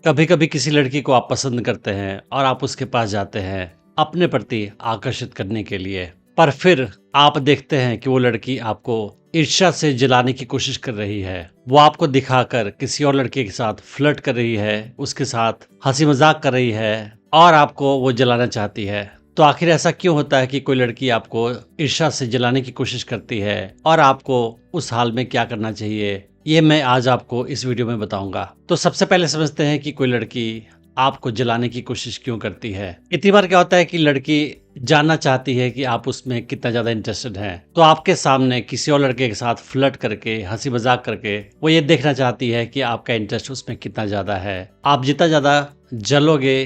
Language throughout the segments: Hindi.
कभी कभी किसी लड़की को आप पसंद करते हैं और आप उसके पास जाते हैं अपने प्रति आकर्षित करने के लिए। पर फिर आप देखते हैं कि वो लड़की आपको ईर्ष्या से जलाने की कोशिश कर रही है। वो आपको दिखाकर किसी और लड़के के साथ फ्लर्ट कर रही है, उसके साथ हंसी मजाक कर रही है और आपको वो जलाना चाहती है। तो आखिर ऐसा क्यों होता है कि कोई लड़की आपको ईर्ष्या से जलाने की कोशिश करती है और आपको उस हाल में क्या करना चाहिए, ये मैं आज आपको इस वीडियो में बताऊंगा। तो सबसे पहले समझते हैं कि कोई लड़की आपको जलाने की कोशिश क्यों करती है। इतनी बार क्या होता है कि लड़की जानना चाहती है कि आप उसमें कितना ज्यादा इंटरेस्टेड हैं, तो आपके सामने किसी और लड़के के साथ फ्लर्ट करके हंसी मजाक करके वो ये देखना चाहती है कि आपका इंटरेस्ट उसमें कितना ज्यादा है। आप जितना ज्यादा जलोगे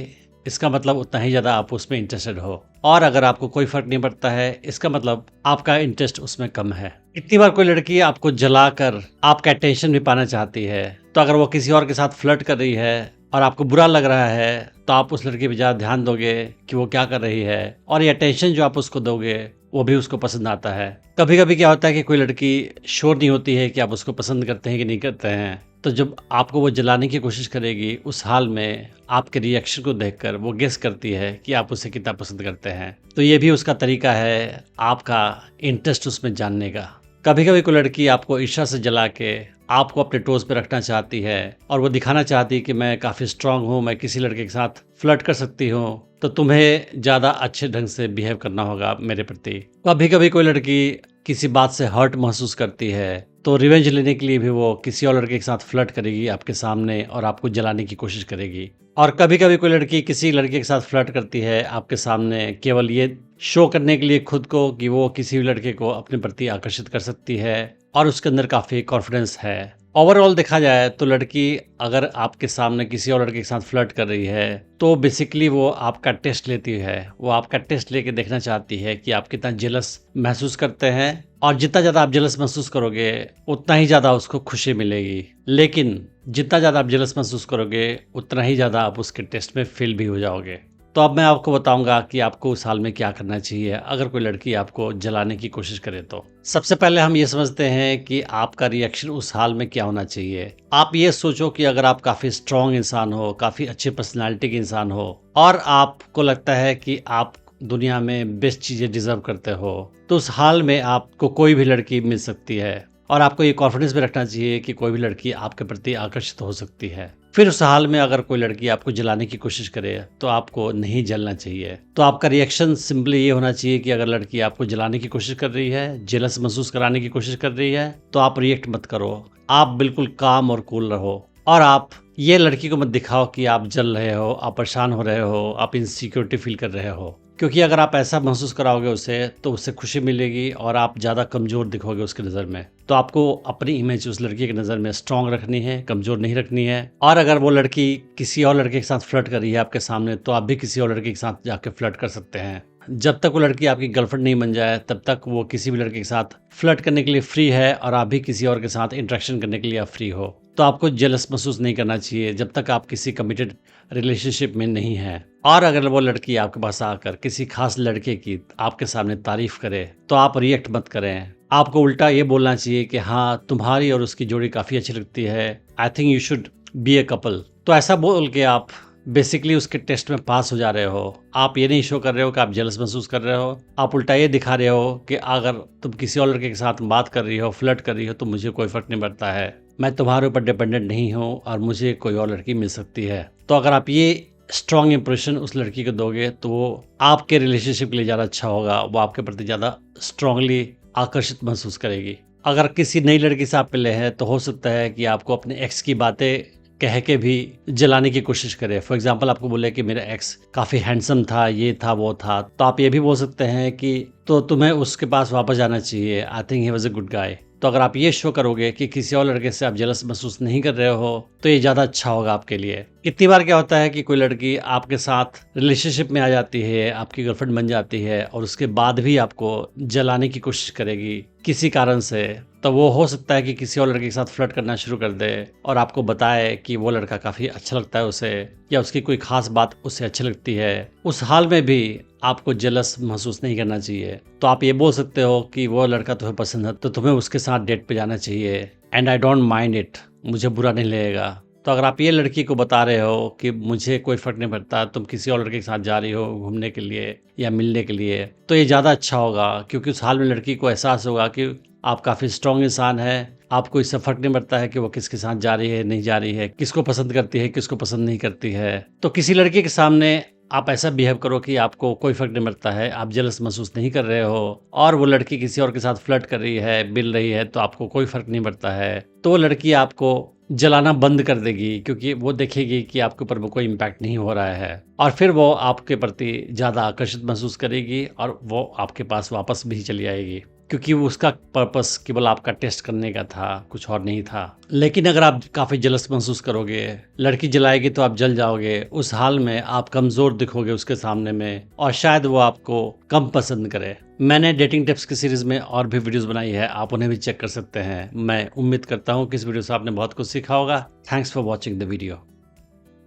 इसका मतलब उतना ही ज्यादा आप उसमें इंटरेस्टेड हो, और अगर आपको कोई फर्क नहीं पड़ता है इसका मतलब आपका इंटरेस्ट उसमें कम है। इतनी बार कोई लड़की आपको जलाकर आपका अटेंशन भी पाना चाहती है, तो अगर वो किसी और के साथ फ्लर्ट कर रही है और आपको बुरा लग रहा है तो आप उस लड़की पे ज्यादा ध्यान दोगे कि वो क्या कर रही है, और ये अटेंशन जो आप उसको दोगे वो भी उसको पसंद आता है। कभी कभी क्या होता है कि कोई लड़की श्योर नहीं होती है कि आप उसको पसंद करते हैं कि नहीं करते हैं, तो जब आपको वो जलाने की कोशिश करेगी उस हाल में आपके रिएक्शन को देखकर वो गेस करती है कि आप उसे कितना पसंद करते हैं। तो ये भी उसका तरीका है आपका इंटरेस्ट उसमें जानने का। कभी कभी कोई लड़की आपको ईर्ष्या से जला के आपको अपने टोज पे रखना चाहती है और वो दिखाना चाहती है कि मैं काफ़ी स्ट्रांग हूँ, मैं किसी लड़के के साथ फ्लर्ट कर सकती हूँ, तो तुम्हें ज़्यादा अच्छे ढंग से बिहेव करना होगा मेरे प्रति। कभी कभी कोई लड़की किसी बात से हर्ट महसूस करती है तो रिवेंज लेने के लिए भी वो किसी और लड़के के साथ फ्लर्ट करेगी आपके सामने और आपको जलाने की कोशिश करेगी। और कभी कभी कोई लड़की किसी लड़के के साथ फ्लर्ट करती है आपके सामने केवल ये शो करने के लिए खुद को कि वो किसी भी लड़के को अपने प्रति आकर्षित कर सकती है और उसके अंदर काफ़ी कॉन्फिडेंस है। ओवरऑल देखा जाए तो लड़की अगर आपके सामने किसी और लड़के के साथ फ्लर्ट कर रही है तो बेसिकली वो आपका टेस्ट लेती है। वो आपका टेस्ट लेके देखना चाहती है कि आप कितना जेलस महसूस करते हैं, और जितना ज़्यादा आप जेलस महसूस करोगे उतना ही ज़्यादा उसको खुशी मिलेगी। लेकिन जितना ज़्यादा आप जेलस महसूस करोगे उतना ही ज़्यादा आप उसके टेस्ट में फेल भी हो जाओगे। तो अब मैं आपको बताऊंगा कि आपको उस हाल में क्या करना चाहिए अगर कोई लड़की आपको जलाने की कोशिश करे। तो सबसे पहले हम ये समझते हैं कि आपका रिएक्शन उस हाल में क्या होना चाहिए। आप ये सोचो कि अगर आप काफ़ी स्ट्रांग इंसान हो, काफ़ी अच्छी पर्सनालिटी के इंसान हो और आपको लगता है कि आप दुनिया में बेस्ट चीज़ें डिजर्व करते हो, तो उस हाल में आपको कोई भी लड़की मिल सकती है और आपको ये कॉन्फिडेंस भी रखना चाहिए कि कोई भी लड़की आपके प्रति आकर्षित हो सकती है। फिर उस हाल में अगर कोई लड़की आपको जलाने की कोशिश करे तो आपको नहीं जलना चाहिए। तो आपका रिएक्शन सिंपली ये होना चाहिए कि अगर लड़की आपको जलाने की कोशिश कर रही है, जेलस महसूस कराने की कोशिश कर रही है, तो आप रिएक्ट मत करो। आप बिल्कुल काम और कूल रहो और आप ये लड़की को मत दिखाओ कि आप जल रहे हो, आप परेशान हो रहे हो, आप इनसिक्योरिटी फील कर रहे हो, क्योंकि अगर आप ऐसा महसूस कराओगे उसे तो उससे खुशी मिलेगी और आप ज़्यादा कमज़ोर दिखोगे उसकी नज़र में। तो आपको अपनी इमेज उस लड़की की नज़र में स्ट्रांग रखनी है, कमज़ोर नहीं रखनी है। और अगर वो लड़की किसी और लड़के के साथ फ्लर्ट कर रही है आपके सामने, तो आप भी किसी और लड़के के साथ जाके फ्लर्ट कर सकते हैं। जब तक वो लड़की आपकी गर्लफ्रेंड नहीं बन जाए तब तक वो किसी भी लड़के के साथ फ्लर्ट करने के लिए फ्री है और आप भी किसी और के साथ इंटरेक्शन करने के लिए आप फ्री हो। तो आपको जेलस महसूस नहीं करना चाहिए जब तक आप किसी कमिटेड रिलेशनशिप में नहीं हैं। और अगर वो लड़की आपके पास आकर किसी खास लड़के की आपके सामने तारीफ करे तो आप रिएक्ट मत करें। आपको उल्टा ये बोलना चाहिए कि हाँ, तुम्हारी और उसकी जोड़ी काफ़ी अच्छी लगती है, I think you should be a couple. तो ऐसा बोल के आप बेसिकली उसके टेस्ट में पास हो जा रहे हो। आप ये नहीं शो कर रहे हो कि आप जेलस महसूस कर रहे हो, आप उल्टा ये दिखा रहे हो कि अगर तुम किसी और लड़के के साथ बात कर रही हो, फ्लर्ट कर रही हो, तो मुझे कोई फर्क नहीं पड़ता है, मैं तुम्हारे ऊपर डिपेंडेंट नहीं हूँ और मुझे कोई और लड़की मिल सकती है। तो अगर आप ये स्ट्रॉन्ग इंप्रेशन उस लड़की को दोगे तो वो आपके रिलेशनशिप के लिए ज़्यादा अच्छा होगा, वो आपके प्रति ज़्यादा स्ट्रांगली आकर्षित महसूस करेगी। अगर किसी नई लड़की से आप मिले हैं तो हो सकता है कि आपको अपने एक्स की बातें कह के भी जलाने की कोशिश करे। फॉर एग्जाम्पल आपको बोले कि मेरा एक्स काफ़ी हैंडसम था, ये था वो था, तो आप ये भी बोल सकते हैं कि तो तुम्हें उसके पास वापस जाना चाहिए, I think he was a good guy. तो अगर आप ये शो करोगे कि किसी और लड़के से आप जेलस महसूस नहीं कर रहे हो तो ये ज़्यादा अच्छा होगा आपके लिए। इतनी बार क्या होता है कि कोई लड़की आपके साथ रिलेशनशिप में आ जाती है, आपकी गर्लफ्रेंड बन जाती है और उसके बाद भी आपको जलाने की कोशिश करेगी किसी कारण से। तो वो हो सकता है कि किसी और लड़के के साथ फ्लर्ट करना शुरू कर दे और आपको बताए कि वो लड़का काफ़ी अच्छा लगता है उसे, या उसकी कोई खास बात उसे अच्छी लगती है। उस हाल में भी आपको जेलस महसूस नहीं करना चाहिए। तो आप ये बोल सकते हो कि वो लड़का तुम्हें पसंद है तो तुम्हें उसके साथ डेट पे जाना चाहिए, and I don't mind it, मुझे बुरा नहीं लगेगा। तो अगर आप ये लड़की को बता रहे हो कि मुझे कोई फ़र्क नहीं पड़ता, तुम किसी और लड़के के साथ जा रही हो घूमने के लिए या मिलने के लिए, तो ये ज़्यादा अच्छा होगा, क्योंकि उस हाल में लड़की को एहसास होगा कि आप काफ़ी स्ट्रॉन्ग इंसान हैं, आपको इससे फ़र्क नहीं पड़ता है कि वो किसके साथ जा रही है, नहीं जा रही है, किसको पसंद करती है, किसको पसंद नहीं करती है। तो किसी लड़के के सामने आप ऐसा बिहेव करो कि आपको कोई फ़र्क नहीं पड़ता है, आप जेलस महसूस नहीं कर रहे हो, और वो लड़की किसी और के साथ फ्लर्ट कर रही है, मिल रही है, तो आपको कोई फ़र्क नहीं पड़ता है। तो वो लड़की आपको जलाना बंद कर देगी, क्योंकि वो देखेगी कि आपके ऊपर वो कोई इम्पैक्ट नहीं हो रहा है, और फिर वो आपके प्रति ज़्यादा आकर्षित महसूस करेगी और वो आपके पास वापस भी चली आएगी, क्योंकि वो उसका पर्पस केवल आपका टेस्ट करने का था, कुछ और नहीं था। लेकिन अगर आप काफ़ी जलस महसूस करोगे, लड़की जलाएगी तो आप जल जाओगे, उस हाल में आप कमज़ोर दिखोगे उसके सामने में, और शायद वो आपको कम पसंद करे। मैंने डेटिंग टिप्स की सीरीज़ में और भी वीडियोस बनाई है, आप उन्हें भी चेक कर सकते हैं। मैं उम्मीद करता हूँ कि इस वीडियो से आपने बहुत कुछ सीखा होगा। Thanks for watching the video.